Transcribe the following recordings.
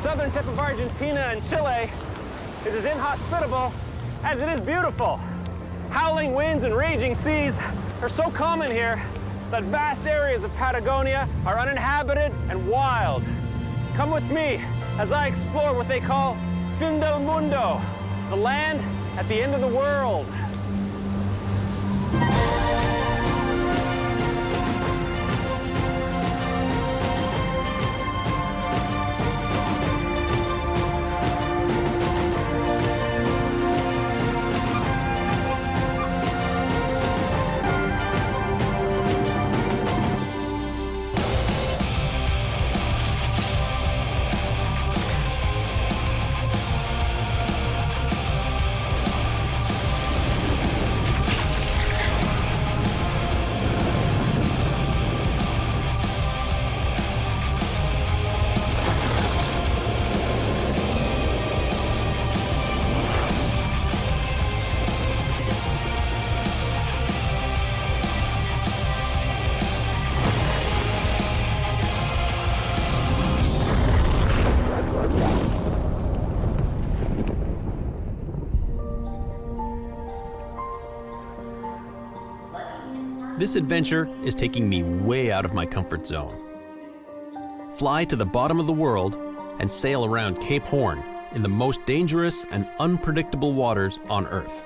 southern tip of Argentina and Chile is as inhospitable as it is beautiful. Howling winds and raging seas are so common here that vast areas of Patagonia are uninhabited and wild. Come with me as I explore what they call Fin del Mundo, the land at the end of the world. This adventure is taking me way out of my comfort zone. Fly to the bottom of the world and sail around Cape Horn in the most dangerous and unpredictable waters on Earth.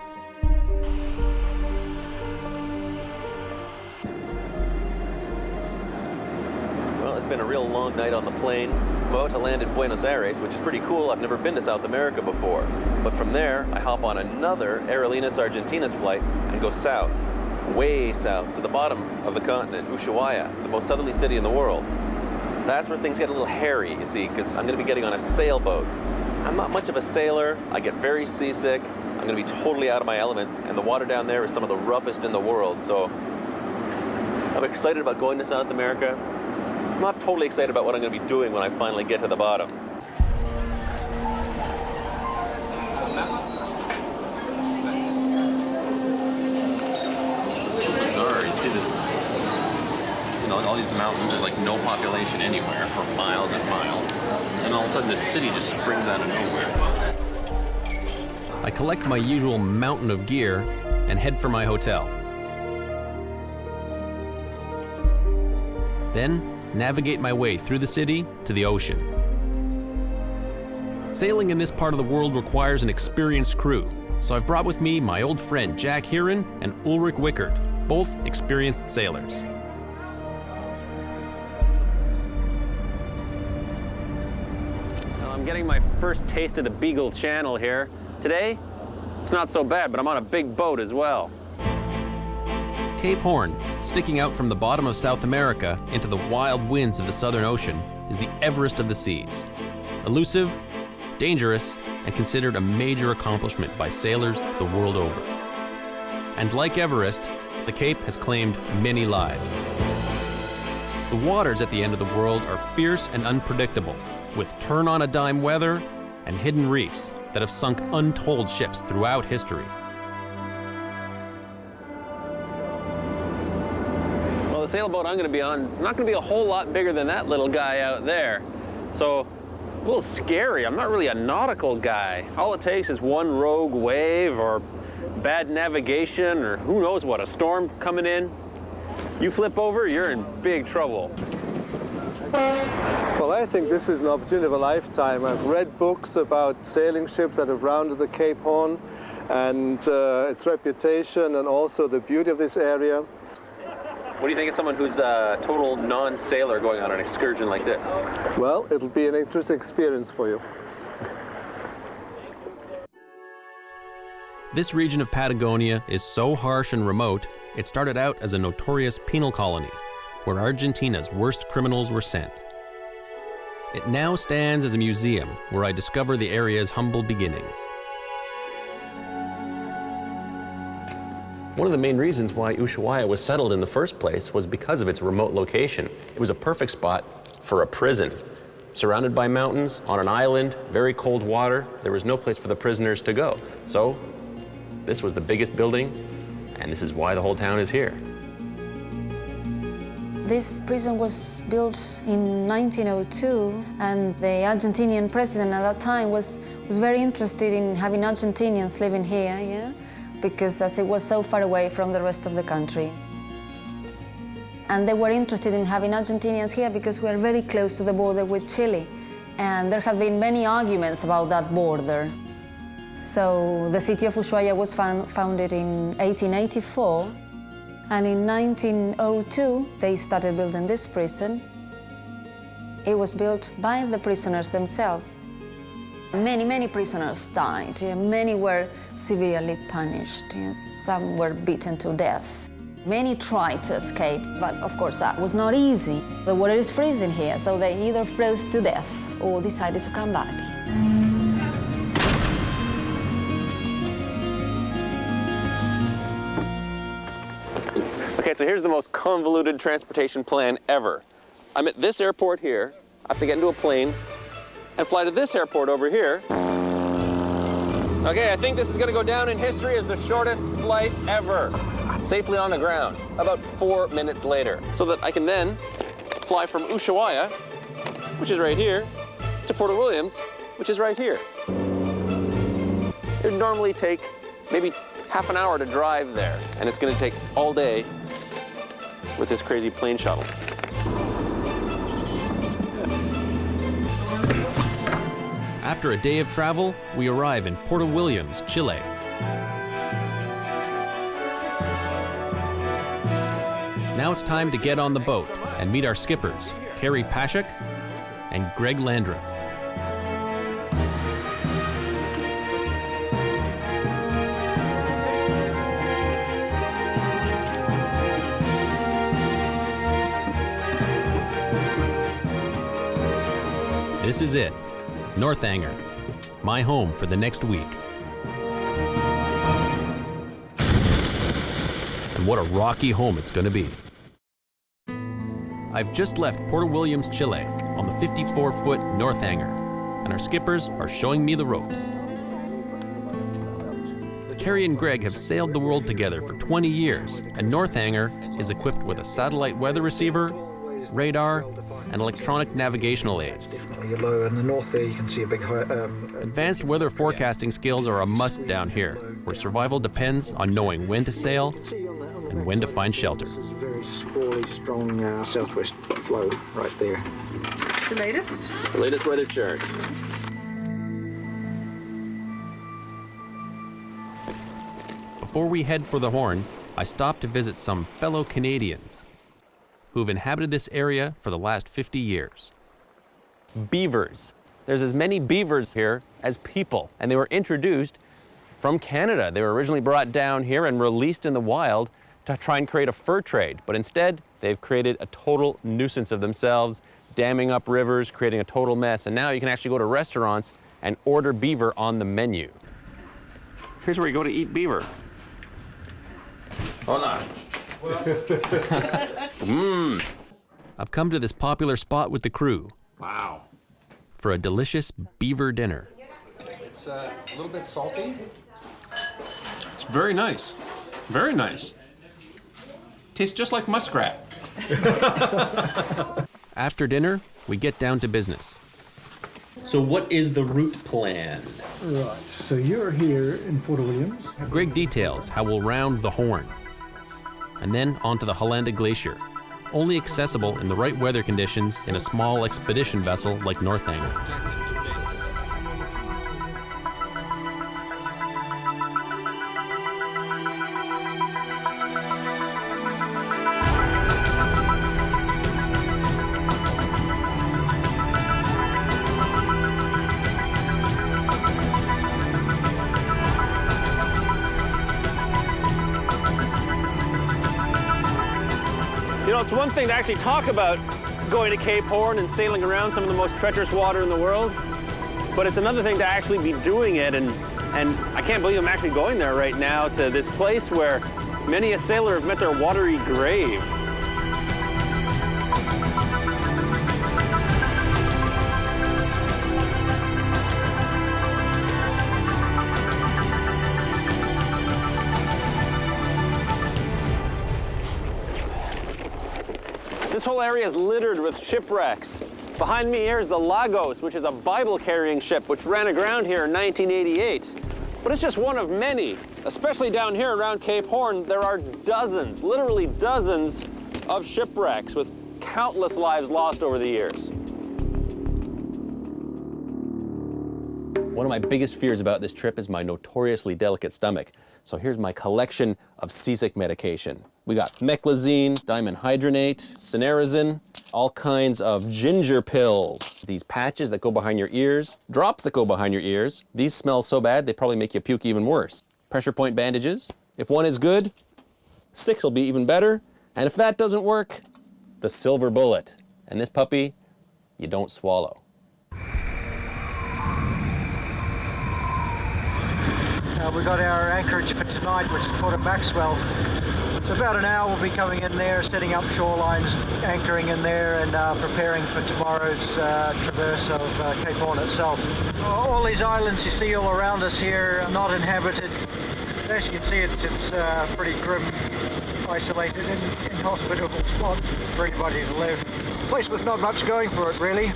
Well, it's been a real long night on the plane. I'm about to land in Buenos Aires, which is pretty cool. I've never been to South America before. But from there, I hop on another Aerolíneas Argentinas flight and go south, way south, to the bottom of the continent, Ushuaia, the most southerly city in the world. That's where things get a little hairy, you see, because I'm going to be getting on a sailboat. I'm not much of a sailor. I get very seasick. I'm going to be totally out of my element, and the water down there is some of the roughest in the world. So I'm excited about going to South America. I'm not totally excited about what I'm going to be doing when I finally get to the bottom. Bizarre. You see this, all these mountains. There's like no population anywhere for miles and miles, and all of a sudden this city just springs out of nowhere. I collect my usual mountain of gear and head for my hotel. Then navigate my way through the city to the ocean. Sailing in this part of the world requires an experienced crew, so I've brought with me my old friend Jack Heron and Ulrich Wickert, both experienced sailors. Well, I'm getting my first taste of the Beagle Channel here. Today, it's not so bad, but I'm on a big boat as well. Cape Horn, sticking out from the bottom of South America into the wild winds of the Southern Ocean, is the Everest of the seas. Elusive, dangerous, and considered a major accomplishment by sailors the world over. And like Everest, the Cape has claimed many lives. The waters at the end of the world are fierce and unpredictable, with turn-on-a-dime weather and hidden reefs that have sunk untold ships throughout history. Well, the sailboat I'm going to be on is not going to be a whole lot bigger than that little guy out there. So, a little scary. I'm not really a nautical guy. All it takes is one rogue wave or bad navigation or who knows what, a storm coming in. You flip over, you're in big trouble. Well, I think this is an opportunity of a lifetime. I've read books about sailing ships that have rounded the Cape Horn and its reputation and also the beauty of this area. What do you think of someone who's a total non-sailor going on an excursion like this? Well, it'll be an interesting experience for you. This region of Patagonia is so harsh and remote, it started out as a notorious penal colony, where Argentina's worst criminals were sent. It now stands as a museum where I discover the area's humble beginnings. One of the main reasons why Ushuaia was settled in the first place was because of its remote location. It was a perfect spot for a prison. Surrounded by mountains, on an island, very cold water, there was no place for the prisoners to go. So, this was the biggest building, and this is why the whole town is here. This prison was built in 1902, and the Argentinian president at that time was very interested in having Argentinians living here, yeah? Because as it was so far away from the rest of the country. And they were interested in having Argentinians here because we are very close to the border with Chile. And there have been many arguments about that border. So the city of Ushuaia was founded in 1884. And in 1902, they started building this prison. It was built by the prisoners themselves. Many prisoners died. Many were severely punished. Yes, some were beaten to death. Many tried to escape, but of course that was not easy. The water is freezing here, so they either froze to death or decided to come back. Okay, so here's the most convoluted transportation plan ever. I'm at this airport here. I have to get into a plane and fly to this airport over here. Okay, I think this is gonna go down in history as the shortest flight ever. Safely on the ground, about 4 minutes later. So that I can then fly from Ushuaia, which is right here, to Port Williams, which is right here. It would normally take maybe half an hour to drive there, and it's gonna take all day with this crazy plane shuttle. After a day of travel, we arrive in Port Williams, Chile. Now it's time to get on the boat and meet our skippers, Carrie Pashuk and Greg Landreth. This is it, Northanger, my home for the next week. And what a rocky home it's going to be. I've just left Port Williams, Chile, on the 54-foot Northanger, and our skippers are showing me the ropes. Carrie and Greg have sailed the world together for 20 years, and Northanger is equipped with a satellite weather receiver, radar, and electronic navigational aids. Low in the north there, you can see a big Advanced weather forecasting skills are a must down here, where survival depends on knowing when to sail and when to find shelter. This is a very squally, strong southwest flow right there. What's the latest? The latest weather chart. Before we head for the Horn, I stopped to visit some fellow Canadians who've inhabited this area for the last 50 years. Beavers. There's as many beavers here as people, and they were introduced from Canada. They were originally brought down here and released in the wild to try and create a fur trade, but instead they've created a total nuisance of themselves, damming up rivers, creating a total mess, and now you can actually go to restaurants and order beaver on the menu. Here's where you go to eat beaver. Hola. I've come to this popular spot with the crew. Wow. For a delicious beaver dinner. It's a little bit salty. It's very nice. Very nice. Tastes just like muskrat. After dinner, we get down to business. So what is the route plan? Right, so you're here in Port Williams. Greg details how we'll round the Horn. And then onto the Hollanda Glacier, only accessible in the right weather conditions in a small expedition vessel like Northanger. You know, it's one thing to actually talk about going to Cape Horn and sailing around some of the most treacherous water in the world, but it's another thing to actually be doing it, and I can't believe I'm actually going there right now to this place where many a sailor have met their watery grave. This whole area is littered with shipwrecks. Behind me here is the Lagos, which is a Bible-carrying ship which ran aground here in 1988. But it's just one of many. Especially down here around Cape Horn, there are dozens, literally dozens of shipwrecks with countless lives lost over the years. One of my biggest fears about this trip is my notoriously delicate stomach. So here's my collection of seasick medication. We got meclizine, dimenhydrinate, cinnarizine, all kinds of ginger pills, these patches that go behind your ears, drops that go behind your ears. These smell so bad, they probably make you puke even worse. Pressure point bandages. If one is good, 6 will be even better. And if that doesn't work, the silver bullet. And this puppy, you don't swallow. We got our anchorage for tonight, which is Port of Maxwell. So about an hour we'll be coming in there, setting up shorelines, anchoring in there, and preparing for tomorrow's traverse of Cape Horn itself. All these islands you see all around us here are not inhabited. As you can see, it's pretty grim, isolated, and inhospitable spot for anybody to live. A place with not much going for it, really,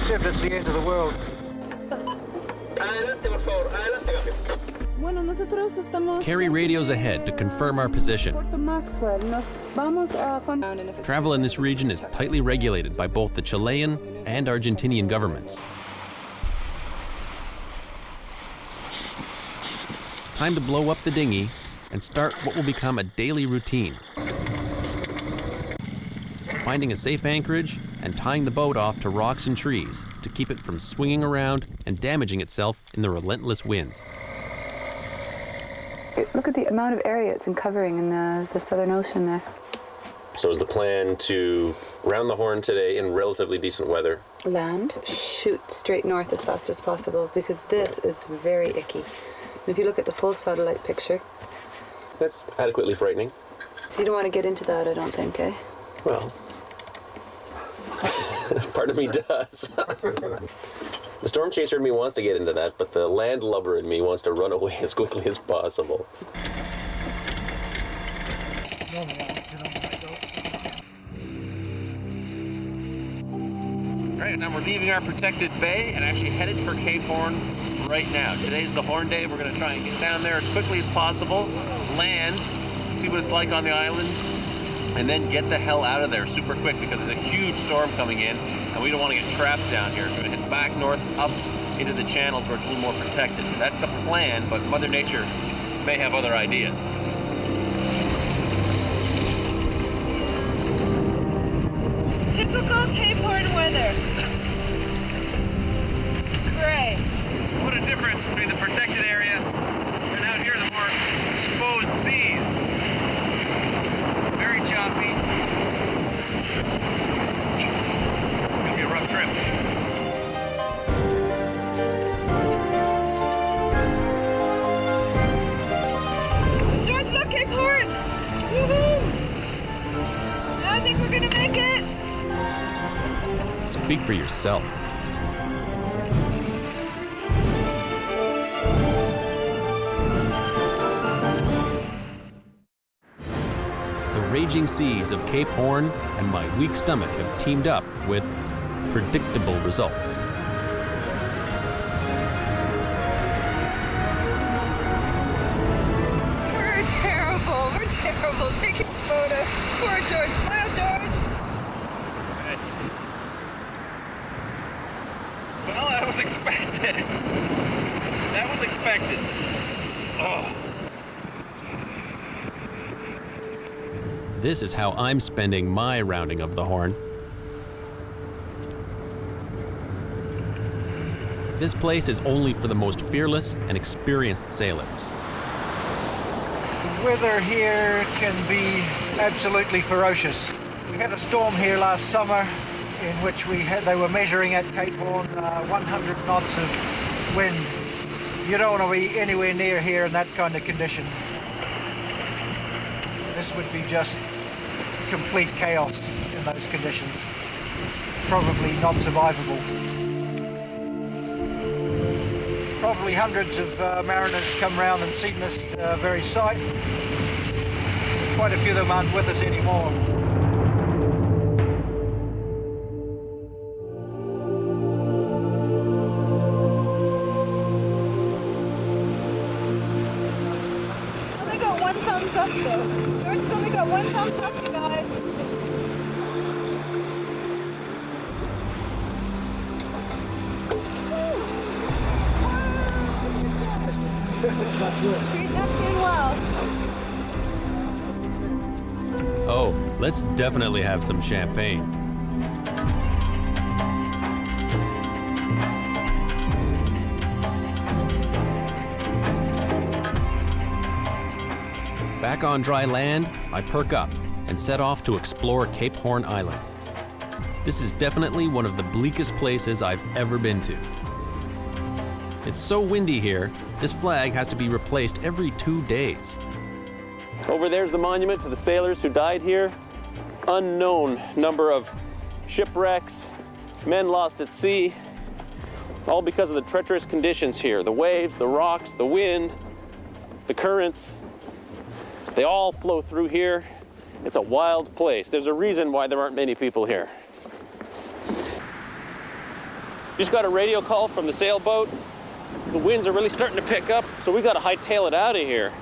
except it's the end of the world. Carry radios ahead to confirm our position. Travel in this region is tightly regulated by both the Chilean and Argentinian governments. Time to blow up the dinghy and start what will become a daily routine. Finding a safe anchorage and tying the boat off to rocks and trees to keep it from swinging around and damaging itself in the relentless winds. Look at the amount of area it's covering in the Southern Ocean there. So is the plan to round the Horn today in relatively decent weather? Land, shoot straight north as fast as possible, because this is very icky. And if you look at the full satellite picture... That's adequately frightening. So you don't want to get into that, I don't think, eh? Well, part of me does. The storm chaser in me wants to get into that, but the landlubber in me wants to run away as quickly as possible. All right, now we're leaving our protected bay and actually headed for Cape Horn right now. Today's the Horn Day. We're going to try and get down there as quickly as possible, land, see what it's like on the island, and then get the hell out of there super quick because there's a huge storm coming in and we don't want to get trapped down here. So we're going to head back north up into the channels where it's a little more protected. That's the plan, but Mother Nature may have other ideas. Typical Cape Horn weather. Gray. What a difference between the protected area and out here the more exposed seas. Very choppy. It's gonna be a rough trip. George, look, Cape Horn! Woohoo! I think we're gonna make it! Speak for yourself. The raging seas of Cape Horn and my weak stomach have teamed up with predictable results. We're terrible taking photos. Poor George, smile, George! Well, that was expected. That was expected. Oh. This is how I'm spending my rounding of the Horn. This place is only for the most fearless and experienced sailors. The weather here can be absolutely ferocious. We had a storm here last summer in which they were measuring at Cape Horn 100 knots of wind. You don't want to be anywhere near here in that kind of condition. This would be just complete chaos in those conditions. Probably not survivable. Probably hundreds of mariners come round and seen this very sight. Quite a few of them aren't with us anymore. Treating us doing well. Oh, let's definitely have some champagne. Back on dry land, I perk up and set off to explore Cape Horn Island. This is definitely one of the bleakest places I've ever been to. It's so windy here, this flag has to be replaced every 2 days. Over there's the monument to the sailors who died here. Unknown number of shipwrecks, men lost at sea, all because of the treacherous conditions here. The waves, the rocks, the wind, the currents, they all flow through here. It's a wild place. There's a reason why there aren't many people here. Just got a radio call from the sailboat. The winds are really starting to pick up, so we got to hightail it out of here.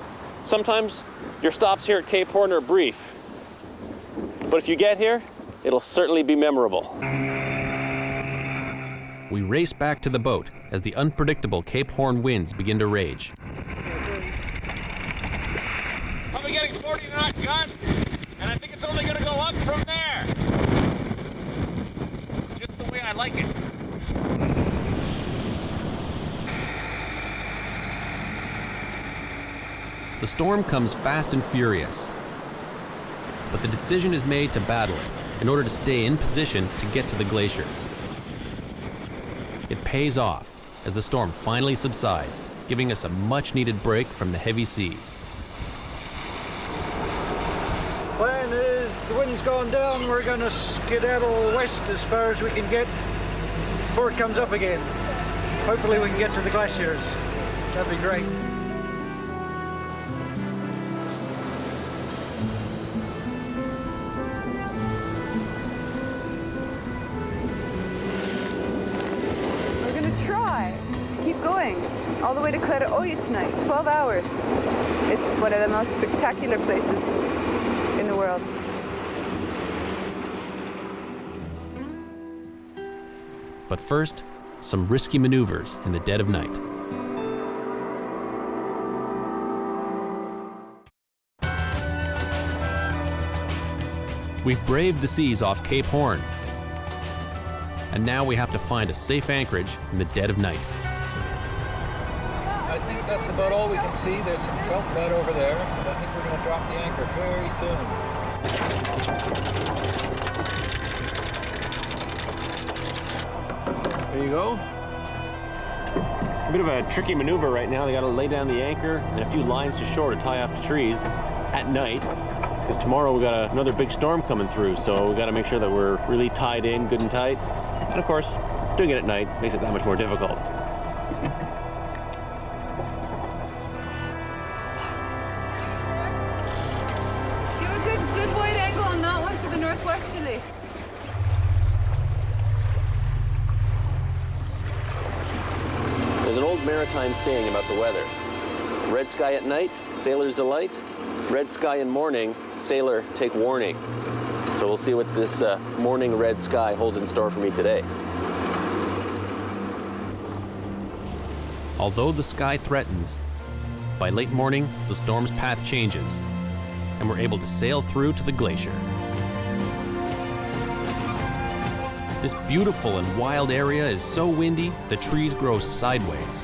Sometimes your stops here at Cape Horn are brief, but if you get here, it'll certainly be memorable. We race back to the boat as the unpredictable Cape Horn winds begin to rage. Probably getting 40-knot gusts, and I think it's only going to go up from there. Just the way I like it. The storm comes fast and furious, but the decision is made to battle it in order to stay in position to get to the glaciers. It pays off as the storm finally subsides, giving us a much-needed break from the heavy seas. Plan is the wind's gone down, we're going to skedaddle west as far as we can get before it comes up again. Hopefully we can get to the glaciers. That'd be great. Try to keep going all the way to Patagonia tonight, 12 hours. It's one of the most spectacular places in the world. But first, some risky maneuvers in the dead of night. We've braved the seas off Cape Horn, and now we have to find a safe anchorage in the dead of night. I think that's about all we can see. There's some kelp bed over there, but I think we're going to drop the anchor very soon. There you go. A bit of a tricky maneuver right now. They got to lay down the anchor and a few lines to shore to tie off the trees at night, because tomorrow we got another big storm coming through, so we got to make sure that we're really tied in, good and tight. And of course, doing it at night makes it that much more difficult. Give a good wide angle on that one for the northwesterly. There's an old maritime saying about the weather. Red sky at night, sailor's delight. Red sky in morning, sailor take warning. So we'll see what this morning red sky holds in store for me today. Although the sky threatens, by late morning, the storm's path changes, and we're able to sail through to the glacier. This beautiful and wild area is so windy, the trees grow sideways.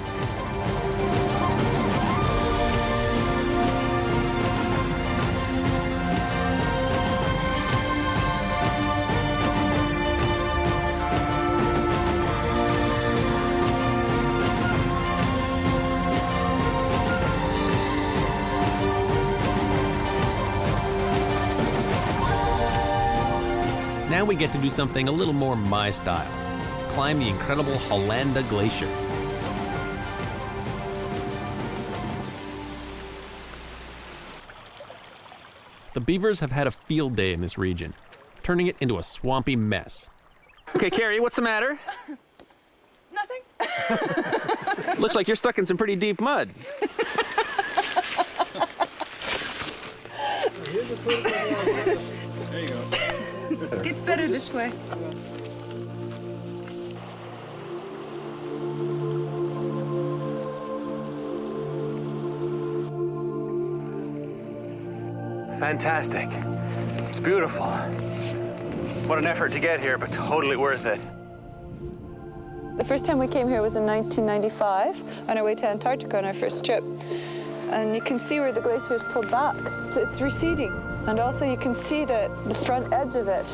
Now we get to do something a little more my style. Climb the incredible Hollanda Glacier. The beavers have had a field day in this region, turning it into a swampy mess. Okay, Carrie, what's the matter? Nothing. Looks like you're stuck in some pretty deep mud. There you go. It gets better this way. fantastic. It's beautiful. What an effort to get here, but totally worth it. The first time we came here was in 1995 on our way to Antarctica on our first trip. And you can see where the glaciers pulled back. So it's receding. And also you can see the front edge of it.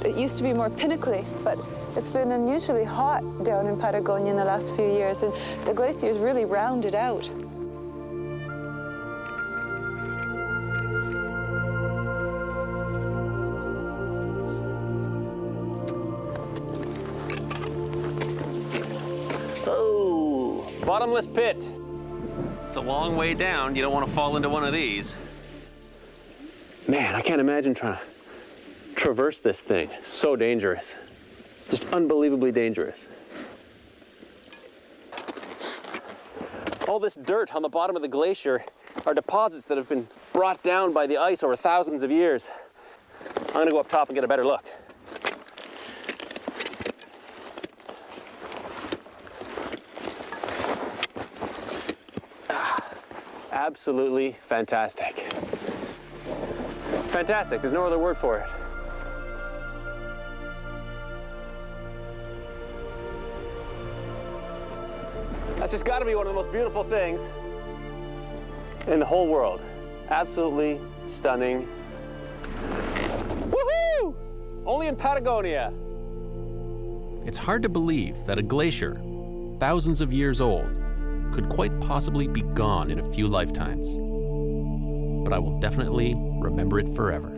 It used to be more pinnacly, but it's been unusually hot down in Patagonia in the last few years, and the glaciers really rounded out. Oh, bottomless pit. It's a long way down. You don't want to fall into one of these. Man, I can't imagine trying to traverse this thing. So dangerous. Just unbelievably dangerous. All this dirt on the bottom of the glacier are deposits that have been brought down by the ice over thousands of years. I'm gonna go up top and get a better look. Absolutely fantastic. Fantastic, there's no other word for it. That's just gotta be one of the most beautiful things in the whole world. Absolutely stunning. Woohoo! Only in Patagonia. It's hard to believe that a glacier, thousands of years old, could quite possibly be gone in a few lifetimes. But I will definitely remember it forever.